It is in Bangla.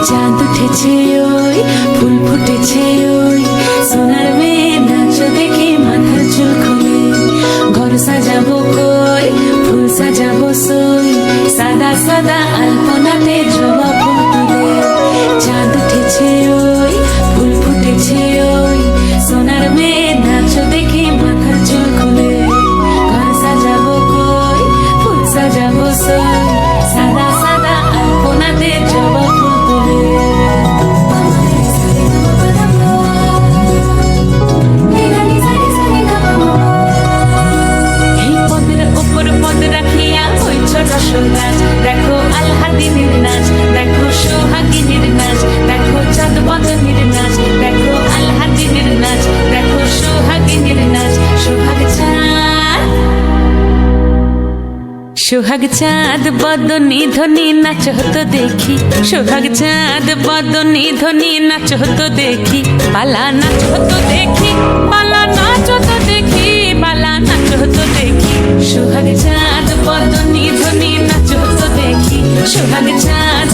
চাঁদ উঠেছে ওই ফুল ফুটেছে ওই সোনার মেয়ে নাচ দেখে মাথার চুল খুলে ঘর সাজাবো কই ফুল সাজাবো সই সাদা সাদা আলপনাতে জবা ফুল তুলে চাঁদ উঠেছে ওই ফুল ফুটেছে ওই সোনার মেয়ে নাচ দেখে মাথার চুল খুলে ঘর সাজাবো কই ফুল সাজাবো সই সাদা সাদা আলপনাতে জবা ফুল তুলে এই পদের উপর পদ রাখিয়া হইছ রসরাজ দেখো আল্লাদিনের নাচ দেখো সোহাগিনীর নাচ দেখো চাঁদ বদনের নাচ দেখো আল্লাদিনের নাচ দেখো সোহাগিনীর নাচ সোহাগ চাঁদ বদনী ধ্বনি নাচ হতো দেখি সোহাগ চাঁদ বদনী ধ্বনি নাচ হতো দেখি পালা নাচ হতো দেখি পালা নাচ হতো দেখি পালা নাচ হতো দেখি সোহাগ চাঁদ বদনী ধ্বনি নাচ হতো দেখি সোহাগ চাঁদ